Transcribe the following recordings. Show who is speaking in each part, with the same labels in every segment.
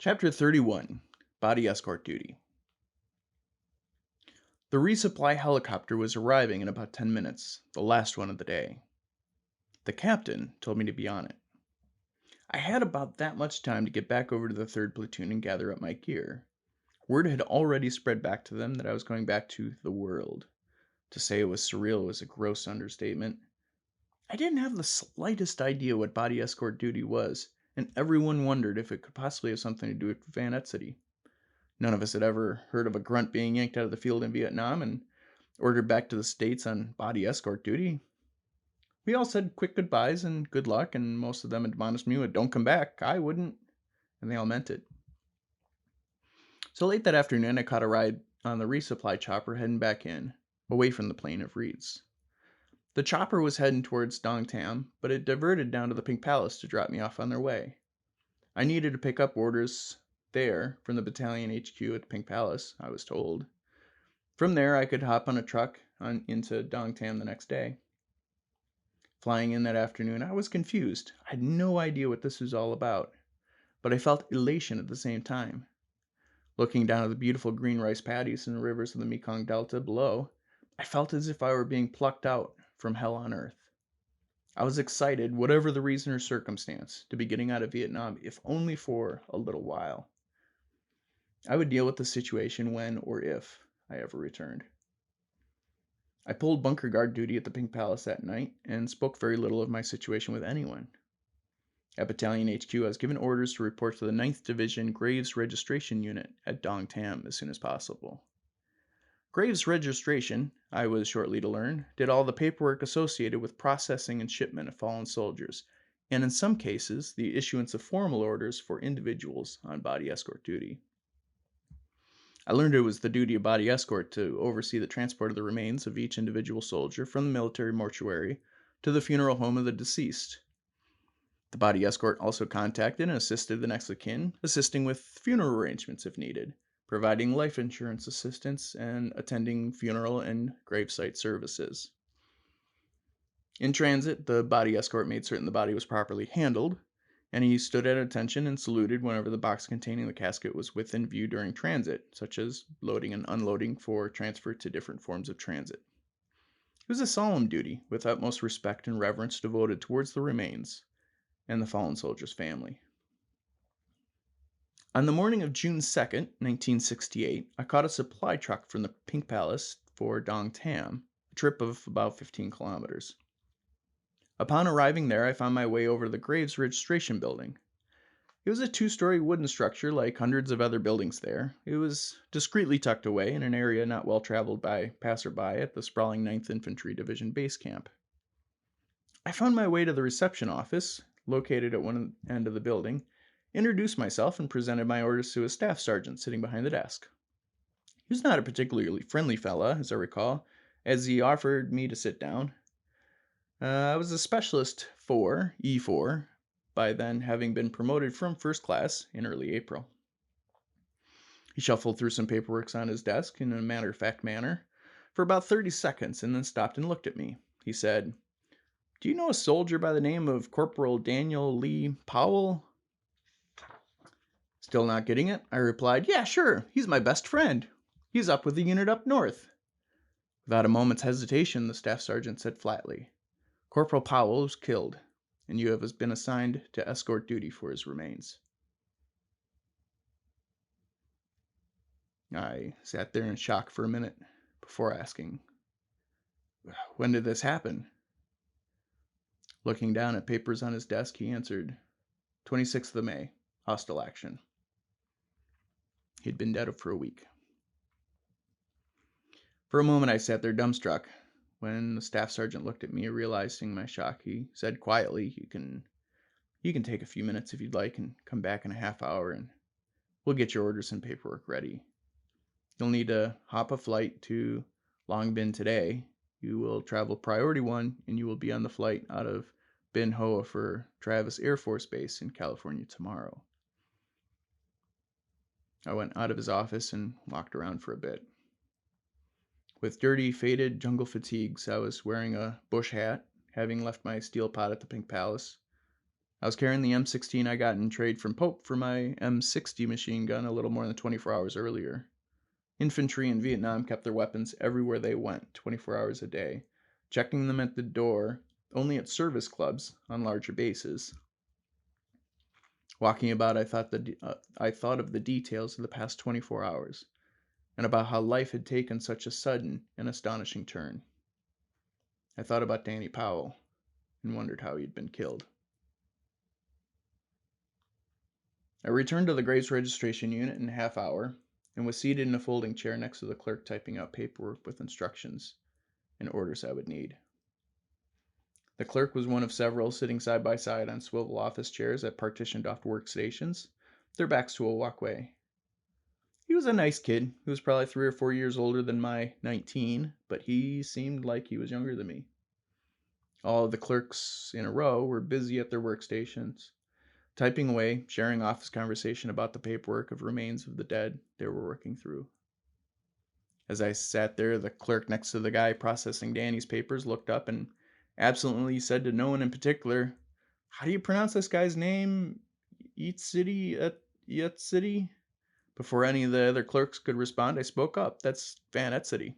Speaker 1: Chapter 31 Body Escort Duty. The resupply helicopter was arriving in about 10 minutes, the last one of the day. The captain told me to be on it. I had about that much time to get back over to the 3rd Platoon and gather up my gear. Word had already spread back to them that I was going back to the world. To say it was surreal was a gross understatement. I didn't have the slightest idea what body escort duty was, and everyone wondered if it could possibly have something to do with Vanetsity. None of us had ever heard of a grunt being yanked out of the field in Vietnam and ordered back to the States on body escort duty. We all said quick goodbyes and good luck, and most of them admonished me with, "Don't come back, I wouldn't," and they all meant it. So late that afternoon, I caught a ride on the resupply chopper heading back in, away from the plain of reeds. The chopper was heading towards Dong Tam, but it diverted down to the Pink Palace to drop me off on their way. I needed to pick up orders there from the battalion HQ at the Pink Palace, I was told. From there, I could hop on a truck into Dong Tam the next day. Flying in that afternoon, I was confused. I had no idea what this was all about, but I felt elation at the same time. Looking down at the beautiful green rice paddies and the rivers of the Mekong Delta below, I felt as if I were being plucked out from hell on earth. I was excited, whatever the reason or circumstance, to be getting out of Vietnam, if only for a little while. I would deal with the situation when or if I ever returned. I pulled bunker guard duty at the Pink Palace that night and spoke very little of my situation with anyone. At Battalion HQ, I was given orders to report to the 9th Division Graves Registration Unit at Dong Tam as soon as possible. Graves Registration, I was shortly to learn, did all the paperwork associated with processing and shipment of fallen soldiers, and in some cases, the issuance of formal orders for individuals on body escort duty. I learned it was the duty of body escort to oversee the transport of the remains of each individual soldier from the military mortuary to the funeral home of the deceased. The body escort also contacted and assisted the next of kin, assisting with funeral arrangements if needed, providing life insurance assistance, and attending funeral and gravesite services. In transit, the body escort made certain the body was properly handled, and he stood at attention and saluted whenever the box containing the casket was within view during transit, such as loading and unloading for transfer to different forms of transit. It was a solemn duty, with utmost respect and reverence devoted towards the remains and the fallen soldier's family. On the morning of June 2nd, 1968, I caught a supply truck from the Pink Palace for Dong Tam, a trip of about 15 kilometers. Upon arriving there, I found my way over to the Graves Registration Building. It was a 2-story wooden structure like hundreds of other buildings there. It was discreetly tucked away in an area not well traveled by passerby at the sprawling 9th Infantry Division base camp. I found my way to the reception office, located at one end of the building, introduced myself, and presented my orders to a staff sergeant sitting behind the desk. He was not a particularly friendly fella, as I recall, as he offered me to sit down. I was a specialist 4, E4, by then having been promoted from first class in early April. He shuffled through some paperwork on his desk in a matter-of-fact manner for about 30 seconds and then stopped and looked at me. He said, "Do you know a soldier by the name of Corporal Daniel Lee Powell?" Still not getting it, I replied, "Yeah, sure, he's my best friend. He's up with the unit up north." Without a moment's hesitation, the staff sergeant said flatly, "Corporal Powell was killed, and you have been assigned to escort duty for his remains." I sat there in shock for a minute before asking, "When did this happen?" Looking down at papers on his desk, he answered, 26th of May, hostile action. He'd been dead for a week. For a moment, I sat there dumbstruck. When the staff sergeant looked at me, realizing my shock, he said quietly, You can take a few minutes if you'd like and come back in a half hour, and we'll get your orders and paperwork ready. You'll need to hop a flight to Long Bin today. You will travel Priority 1, and you will be on the flight out of Bin Hoa for Travis Air Force Base in California tomorrow." I went out of his office and walked around for a bit. With dirty, faded jungle fatigues, I was wearing a bush hat, having left my steel pot at the Pink Palace. I was carrying the M16 I got in trade from Pope for my M60 machine gun a little more than 24 hours earlier. Infantry in Vietnam kept their weapons everywhere they went, 24 hours a day, checking them at the door only at service clubs on larger bases. Walking about, I thought of the details of the past 24 hours and about how life had taken such a sudden and astonishing turn. I thought about Danny Powell and wondered how he'd been killed. I returned to the Graves registration unit in a half hour and was seated in a folding chair next to the clerk typing out paperwork with instructions and orders I would need. The clerk was one of several sitting side by side on swivel office chairs at partitioned off workstations, their backs to a walkway. He was a nice kid who was probably 3 or 4 years older than my 19, but he seemed like he was younger than me. All of the clerks in a row were busy at their workstations, typing away, sharing office conversation about the paperwork of remains of the dead they were working through. As I sat there, the clerk next to the guy processing Danny's papers looked up and absently said to no one in particular, "How do you pronounce this guy's name? Yet City?" Before any of the other clerks could respond, I spoke up. "That's Van Etzity."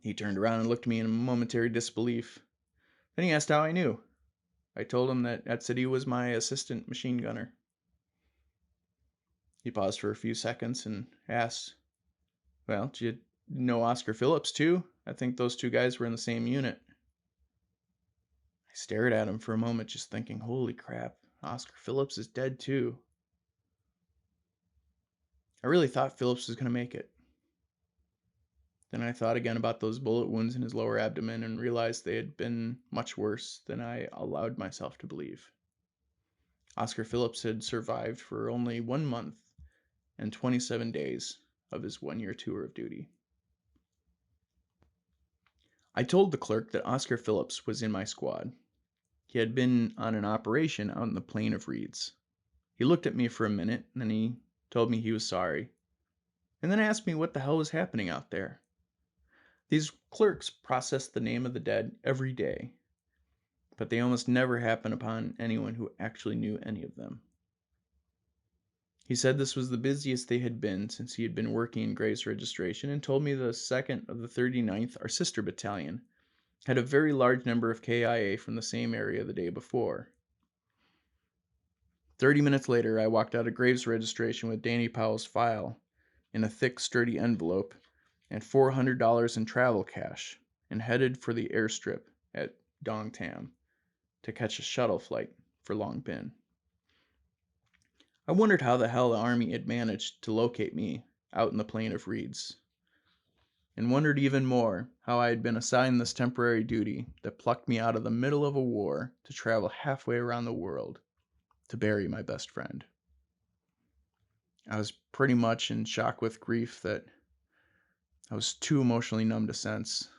Speaker 1: He turned around and looked at me in momentary disbelief. Then he asked how I knew. I told him that Etzity was my assistant machine gunner. He paused for a few seconds and asked, "Well, do you know Oscar Phillips too? I think those two guys were in the same unit." I stared at him for a moment, just thinking, holy crap, Oscar Phillips is dead too. I really thought Phillips was going to make it. Then I thought again about those bullet wounds in his lower abdomen and realized they had been much worse than I allowed myself to believe. Oscar Phillips had survived for only 1 month and 27 days of his 1-year tour of duty. I told the clerk that Oscar Phillips was in my squad. He had been on an operation out in the Plain of Reeds. He looked at me for a minute, and then he told me he was sorry, and then asked me what the hell was happening out there. These clerks processed the name of the dead every day, but they almost never happened upon anyone who actually knew any of them. He said this was the busiest they had been since he had been working in Graves registration, and told me the 2nd of the 39th, our sister battalion, had a very large number of KIA from the same area the day before. 30 minutes later, I walked out of Graves registration with Danny Powell's file in a thick, sturdy envelope and $400 in travel cash, and headed for the airstrip at Dong Tam to catch a shuttle flight for Long Bin. I wondered how the hell the Army had managed to locate me out in the Plain of Reeds, and wondered even more how I had been assigned this temporary duty that plucked me out of the middle of a war to travel halfway around the world to bury my best friend. I was pretty much in shock with grief that I was too emotionally numb to sense.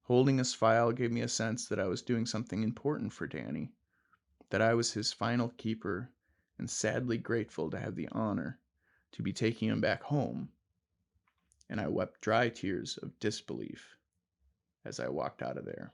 Speaker 1: Holding his file gave me a sense that I was doing something important for Danny, that I was his final keeper, and sadly grateful to have the honor to be taking him back home. And I wept dry tears of disbelief as I walked out of there.